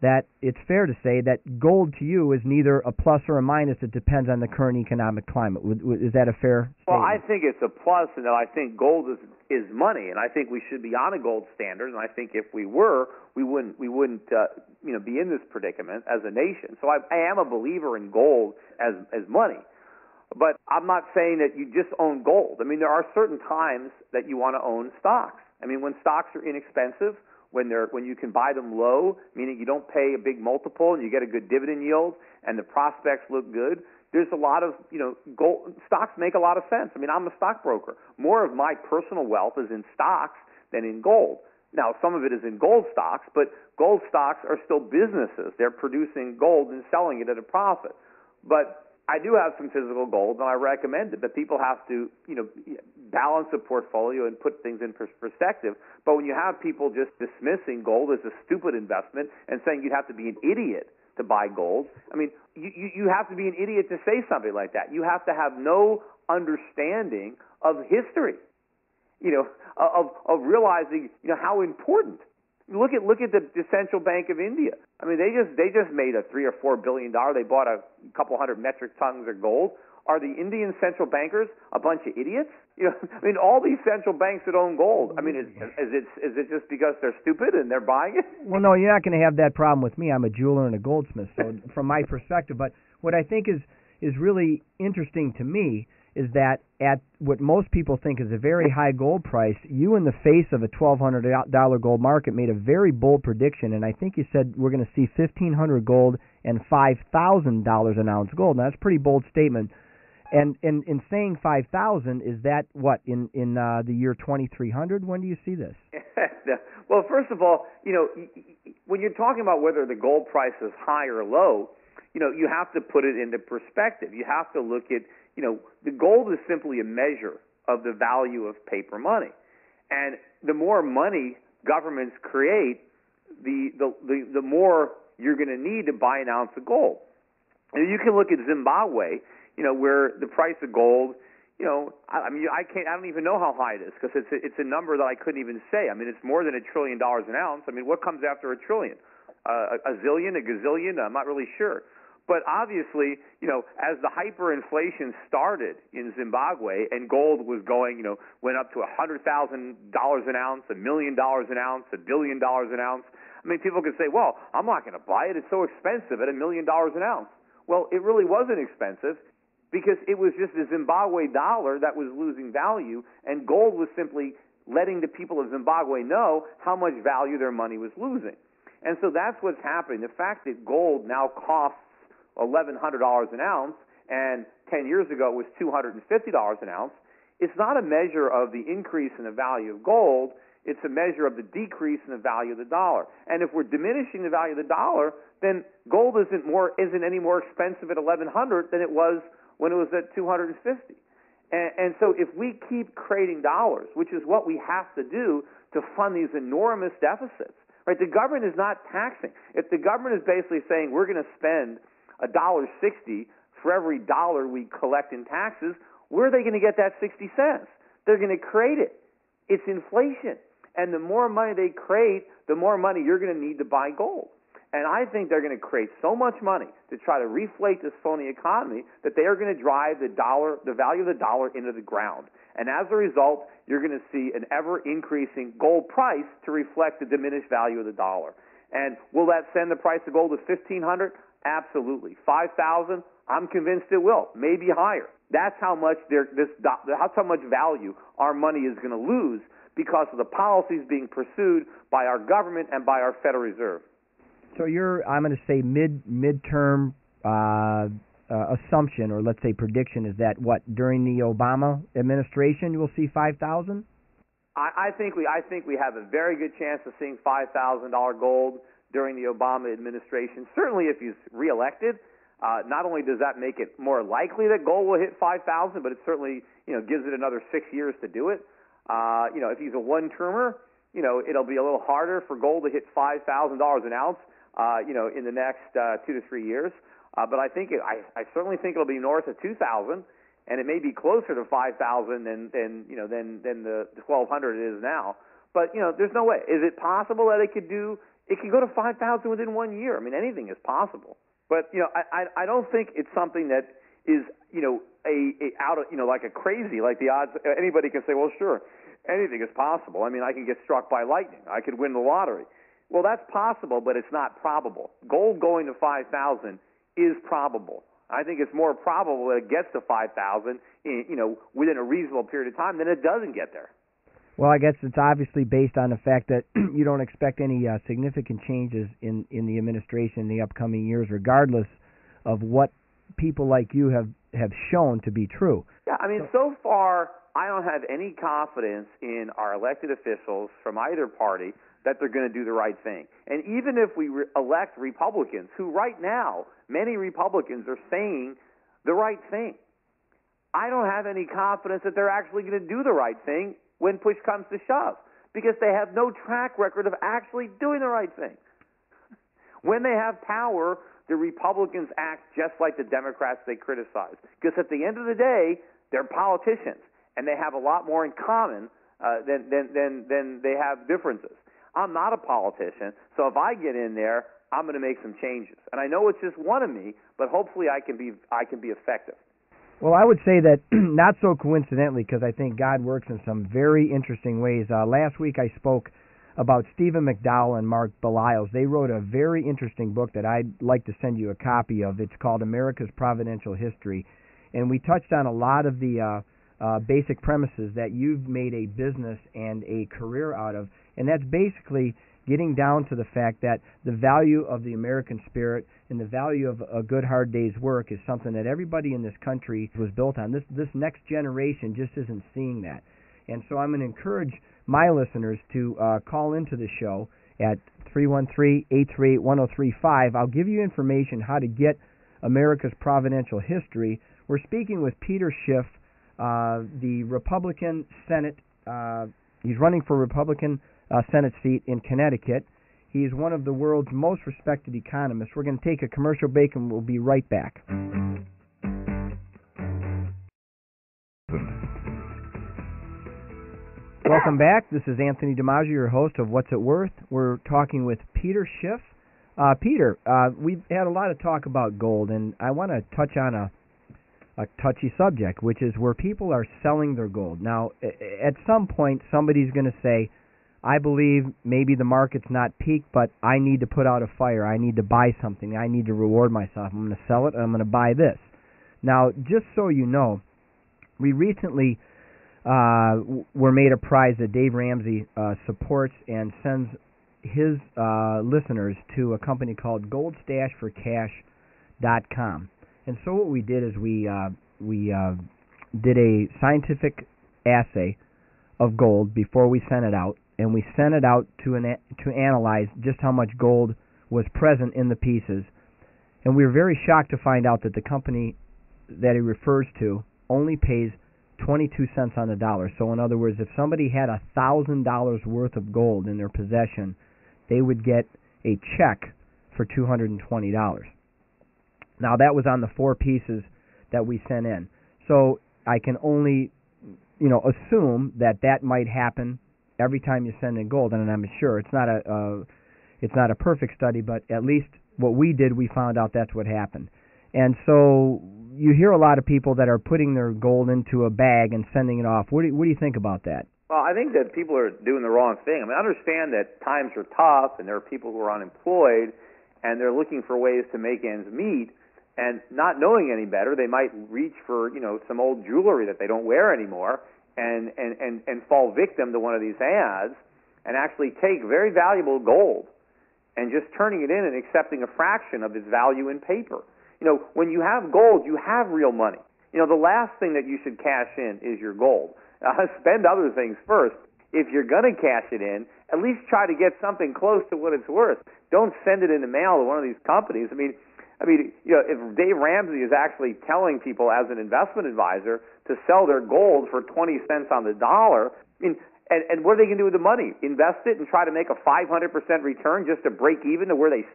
that it's fair to say that gold to you is neither a plus or a minus. It depends on the current economic climate. Is that a fair statement? Well, I think it's a plus, and that I think gold is money, and I think we should be on a gold standard. And I think if we were, we wouldn't be in this predicament as a nation. So I am a believer in gold as money. But I'm not saying that you just own gold. I mean, there are certain times that you want to own stocks. I mean, when stocks are inexpensive, when you can buy them low, meaning you don't pay a big multiple and you get a good dividend yield and the prospects look good, there's a lot of, gold stocks make a lot of sense. I mean, I'm a stockbroker. More of my personal wealth is in stocks than in gold. Now, some of it is in gold stocks, but gold stocks are still businesses. They're producing gold and selling it at a profit. But I do have some physical gold, and I recommend it, but people have to, balance the portfolio and put things in perspective. But when you have people just dismissing gold as a stupid investment and saying you'd have to be an idiot to buy gold, I mean, you have to be an idiot to say something like that. You have to have no understanding of history, of realizing, how important. Look at the Central Bank of India. I mean, they just made a $3 or $4 billion. They bought a couple hundred metric tons of gold. Are the Indian central bankers a bunch of idiots? I mean, all these central banks that own gold. I mean, is it just because they're stupid and they're buying it? Well, no, you're not going to have that problem with me. I'm a jeweler and a goldsmith, so from my perspective. But what I think is really interesting to me is that at what most people think is a very high gold price, you in the face of a $1,200 gold market made a very bold prediction, and I think you said we're going to see $1,500 gold and $5,000 an ounce gold. Now, that's a pretty bold statement. And in saying 5,000, is that what, in the year 2300? When do you see this? Well, first of all, when you're talking about whether the gold price is high or low, you have to put it into perspective. You have to look at, the gold is simply a measure of the value of paper money. And the more money governments create, the more you're going to need to buy an ounce of gold. And you can look at Zimbabwe, where the price of gold, I don't even know how high it is, because it's a number that I couldn't even say. I mean, it's more than $1 trillion an ounce. I mean, what comes after a trillion? A zillion, a gazillion? I'm not really sure. But obviously, as the hyperinflation started in Zimbabwe and gold was going, went up to $100,000 an ounce, $1 million an ounce, $1 billion an ounce. I mean, people could say, well, I'm not going to buy it. It's so expensive at $1 million an ounce. Well, it really wasn't expensive, because it was just the Zimbabwe dollar that was losing value, and gold was simply letting the people of Zimbabwe know how much value their money was losing. And so that's what's happening. The fact that gold now costs $1,100 an ounce, and 10 years ago it was $250 an ounce, it's not a measure of the increase in the value of gold. It's a measure of the decrease in the value of the dollar. And if we're diminishing the value of the dollar, then gold isn't any more expensive at $1,100 than it was when it was at $250. And so if we keep creating dollars, which is what we have to do to fund these enormous deficits, right? The government is not taxing. If the government is basically saying we're going to spend $1.60 for every dollar we collect in taxes, where are they going to get that 60 cents? They're going to create it. It's inflation. And the more money they create, the more money you're going to need to buy gold. And I think they're going to create so much money to try to reflate this phony economy that they are going to drive the value of the dollar into the ground. And as a result, you're going to see an ever-increasing gold price to reflect the diminished value of the dollar. And will that send the price of gold to $1,500? Absolutely. $5,000? I'm convinced it will. Maybe higher. That's how much value our money is going to lose because of the policies being pursued by our government and by our Federal Reserve. So I'm going to say midterm assumption, or let's say prediction, is that during the Obama administration we'll see 5,000? I think we have a very good chance of seeing $5,000 gold during the Obama administration. Certainly, if he's reelected, not only does that make it more likely that gold will hit 5,000, but it certainly gives it another 6 years to do it. If he's a one-termer, it'll be a little harder for gold to hit $5,000 an ounce. In the next 2 to 3 years, but I certainly think it'll be north of 2,000, and it may be closer to 5,000 than the 1,200 it is now. But there's no way. Is it possible that it It can go to 5,000 within 1 year. I mean, anything is possible. But I don't think it's something that is a out of like a crazy, like the odds. Anybody can say, well, sure, anything is possible. I mean, I can get struck by lightning. I could win the lottery. Well, that's possible, but it's not probable. Gold going to 5,000 is probable. I think it's more probable that it gets to 5,000, within a reasonable period of time than it doesn't get there. Well, I guess it's obviously based on the fact that you don't expect any significant changes in the administration in the upcoming years, regardless of what people like you have shown to be true. Yeah, I mean, so far, I don't have any confidence in our elected officials from either party that they're going to do the right thing. And even if we elect Republicans, who right now, many Republicans are saying the right thing, I don't have any confidence that they're actually going to do the right thing when push comes to shove, because they have no track record of actually doing the right thing. When they have power, the Republicans act just like the Democrats they criticize, because at the end of the day, they're politicians, and they have a lot more in common than they have differences. I'm not a politician, so if I get in there, I'm going to make some changes. And I know it's just one of me, but hopefully I can be effective. Well, I would say that not so coincidentally, because I think God works in some very interesting ways. Last week I spoke about Stephen McDowell and Mark Belials. They wrote a very interesting book that I'd like to send you a copy of. It's called America's Providential History. And we touched on a lot of the basic premises that you've made a business and a career out of. And that's basically getting down to the fact that the value of the American spirit and the value of a good hard day's work is something that everybody in this country was built on. This next generation just isn't seeing that. And so I'm going to encourage my listeners to call into the show at 313-838-1035. I'll give you information how to get America's Providential History. We're speaking with Peter Schiff, the Republican Senate. He's running for Republican Senate seat in Connecticut. He's one of the world's most respected economists. We're going to take a commercial break and we'll be right back. Welcome back. This is Anthony DiMaggio, your host of What's It Worth. We're talking with Peter Schiff. Peter, we've had a lot of talk about gold, and I want to touch on a touchy subject, which is where people are selling their gold. Now, at some point, somebody's going to say, I believe maybe the market's not peaked, but I need to put out a fire. I need to buy something. I need to reward myself. I'm going to sell it, and I'm going to buy this. Now, just so you know, we recently were made a prize that Dave Ramsey supports and sends his listeners to a company called GoldStashForCash.com. And so what we did is we did a scientific assay of gold before we sent it out, and we sent it out to analyze just how much gold was present in the pieces. And we were very shocked to find out that the company that he refers to only pays 22 cents on the dollar. So in other words, if somebody had $1,000 worth of gold in their possession, they would get a check for $220. Now that was on the 4 pieces that we sent in. So I can only, assume that might happen every time you send in gold, and I'm sure it's not a perfect study, but at least what we did, we found out that's what happened. And so you hear a lot of people that are putting their gold into a bag and sending it off. What do you think about that? Well, I think that people are doing the wrong thing. I mean, I understand that times are tough and there are people who are unemployed and they're looking for ways to make ends meet, and not knowing any better, they might reach for, some old jewelry that they don't wear anymore and fall victim to one of these ads and actually take very valuable gold and just turning it in and accepting a fraction of its value in paper. When you have gold, you have real money. The last thing that you should cash in is your gold. Spend other things first. If you're going to cash it in, at least try to get something close to what it's worth. Don't send it in the mail to one of these companies. I mean, if Dave Ramsey is actually telling people as an investment advisor to sell their gold for 20 cents on the dollar, and what are they going to do with the money? Invest it and try to make a 500% return just to break even to where they